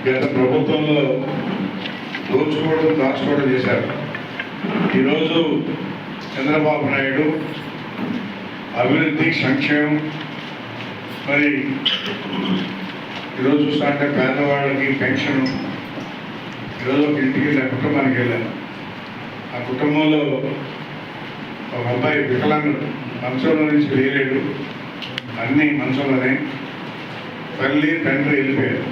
గత ప్రభుత్వంలో దోచుకోవడం దాచుకోవడం చేశారు. ఈరోజు చంద్రబాబు నాయుడు అభివృద్ధి సంక్షేమం మరి ఈరోజు చూస్తుంటే పేదవాళ్ళకి పెన్షన్ ఈరోజు ఒక ఇంటికి వెళ్ళా, కుటుంబానికి వెళ్ళాను. ఆ కుటుంబంలో ఒక అబ్బాయి వికలాంగుడు, మంచంలో నుంచి లేలేడు, అన్నీ మంచంలోనే. తల్లి తండ్రి వెళ్ళిపోయారు,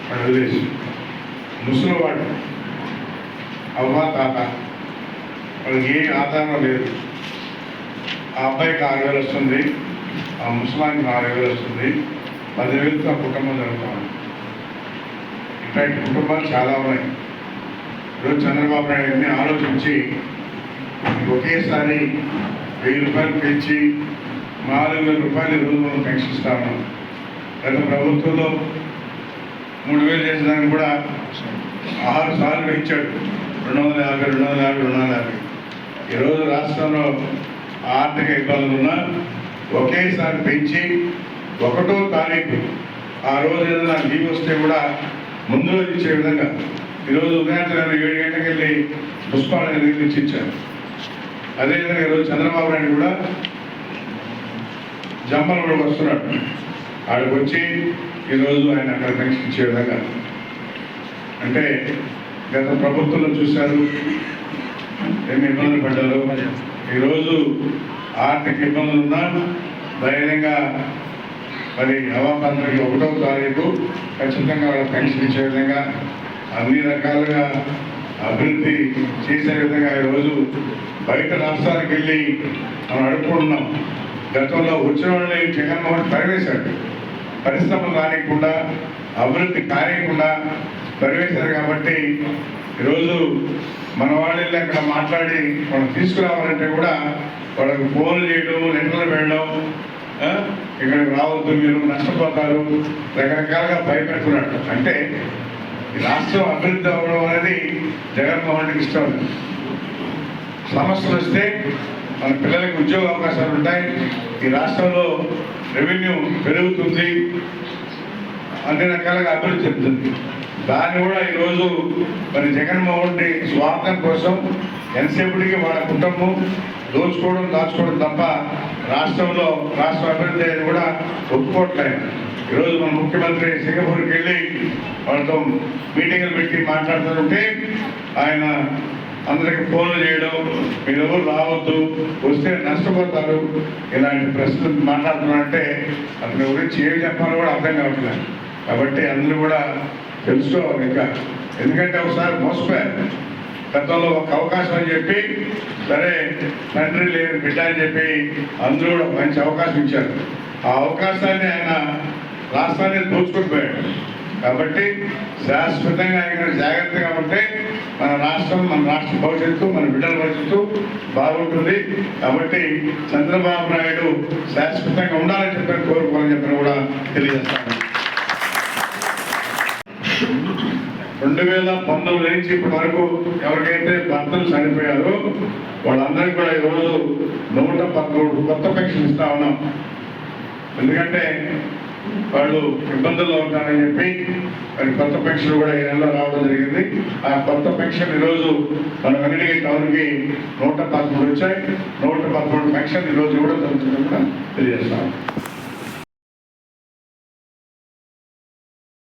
వాడు వదిలేసి. ముసలివాడు, అవ్వ తాత, వాళ్ళకి ఏ ఆధారం లేదు. ఆ అబ్బాయికి 6,000 వస్తుంది, ఆ ముసలానికి 4,000 వస్తుంది. 10,000తో ఆ కుటుంబం జరుగుతాం. ఇట్లాంటి కుటుంబాలు చాలా ఉన్నాయి. ఈరోజు చంద్రబాబు నాయుడిని ఆలోచించి ఒకేసారి 1,000 రూపాయలు పెంచి 4,000 రూపాయలు ఈరోజు మనం పెన్షన్ ఇస్తా ఉన్నాం. గత ప్రభుత్వంలో 3,000 చేసేదానికి కూడా 6 సార్లు పెంచాడు. 250, 250, 250. ఈరోజు రాష్ట్రంలో ఆర్థిక ఇబ్బందులు ఉన్నా ఒకేసారి పెంచి 1వ తారీఖు ఆ రోజు ఏదైనా లీవ్ వస్తే కూడా ముందు రోజు ఇచ్చే విధంగా ఈరోజు ఉదయం 7 గంటలకు వెళ్ళి పుష్పాలను నిర్మించి ఇచ్చారు. అదేవిధంగా ఈరోజు చంద్రబాబు నాయుడు కూడా జంపలగూడకు వస్తున్నాడు. ఆడికి వచ్చి ఈరోజు ఆయన అక్కడ పెన్షన్ ఇచ్చే విధంగా. అంటే గత ప్రభుత్వంలో చూశారు ఎన్ని ఇబ్బందులు పడ్డారు. ఈరోజు ఆర్థిక ఇబ్బందులు ఉన్నా ధైర్యంగా మరి నవంబర్ 1వ తారీఖు ఖచ్చితంగా వాళ్ళ పెన్షన్ ఇచ్చే విధంగా అన్ని రకాలుగా అభివృద్ధి చేసే విధంగా ఈరోజు బయట రాష్ట్రాలకు వెళ్ళి మనం అడుపుకుంటున్నాం. గతంలో వచ్చిన వాళ్ళని జగన్మోహన్ పరివేశాడు. పరిశ్రమలు రానియకుండా అభివృద్ధి కానియకుండా పరివేశారు. కాబట్టి ఈరోజు మన వాళ్ళు వెళ్ళి అక్కడ మాట్లాడి మనం తీసుకురావాలంటే కూడా వాళ్ళకి ఫోన్లు చేయడం, లెటర్లు పెట్టడం, ఇక్కడికి రావద్దు, మీరు నష్టపోతారు, రకరకాలుగా భయపెడుతున్నాడు. అంటే ఈ రాష్ట్రం అభివృద్ధి అవ్వడం అనేది జగన్మోహన్ రెడ్డికి ఇష్టం. సమస్యలు వస్తే మన పిల్లలకి ఉద్యోగ అవకాశాలు ఉంటాయి, ఈ రాష్ట్రంలో రెవెన్యూ పెరుగుతుంది, అన్ని రకాలుగా అభివృద్ధి చెందుతుంది. దాన్ని కూడా ఈరోజు మరి జగన్మోహన్ రెడ్డి స్వార్థం కోసం ఎంతసేపటికి వాళ్ళ కుటుంబం దోచుకోవడం దాచుకోవడం తప్ప రాష్ట్రంలో రాష్ట్ర అభివృద్ధి అనేది కూడా ఒప్పుకోవట్లేదు. ఈరోజు మన ముఖ్యమంత్రి సింగపూర్కి వెళ్ళి వాళ్ళతో మీటింగులు పెట్టి మాట్లాడుతుంటే ఆయన అందరికి ఫోన్లు చేయడం, మీరు ఎవరు రావద్దు, వస్తే నష్టపోతారు, ఇలాంటి ప్రశ్నలు మాట్లాడుతున్నారంటే అతని గురించి ఏమి చెప్పాలో కూడా అర్థం కావట్లేదు. కాబట్టి అందరూ కూడా తెలుసుకోవాలి ఇంకా. ఎందుకంటే ఒకసారి మోసపోయారు. గతంలో ఒక అవకాశం అని చెప్పి సరే తండ్రి లేని బిడ్డ అని చెప్పి అందరూ కూడా మంచి అవకాశం ఇచ్చారు. ఆ అవకాశాన్ని ఆయన రాష్ట్రాన్ని దోచుకుపోయాడు. కాబట్టి శాశ్వతంగా ఆయన జాగ్రత్తగా ఉంటే మన రాష్ట్రం, మన రాష్ట్ర భవిష్యత్తు, మన బిడ్డల భవిష్యత్తు బాగుంటుంది. కాబట్టి చంద్రబాబు నాయుడు శాశ్వతంగా ఉండాలని చెప్పని కోరుకోవాలని చెప్పని కూడా తెలియజేస్తాను. 2019 నుంచి ఇప్పటి వరకు ఎవరికైతే భర్తలు చనిపోయారో వాళ్ళందరికీ కూడా ఈరోజు 113 కొత్త పెన్షన్ ఇస్తా ఉన్నాం. ఎందుకంటే వాళ్ళు ఇబ్బందుల్లో ఉంటారని చెప్పి మరి కొత్త పెన్షన్ కూడా ఈ నెలలో రావడం జరిగింది. ఆ కొత్త పెన్షన్ ఈరోజు మన వెంకటగిరి టౌన్కి 113 వచ్చాయి. 113 పెన్షన్ ఈరోజు కూడా జరుగుతుందని కూడా తెలియజేస్తాం.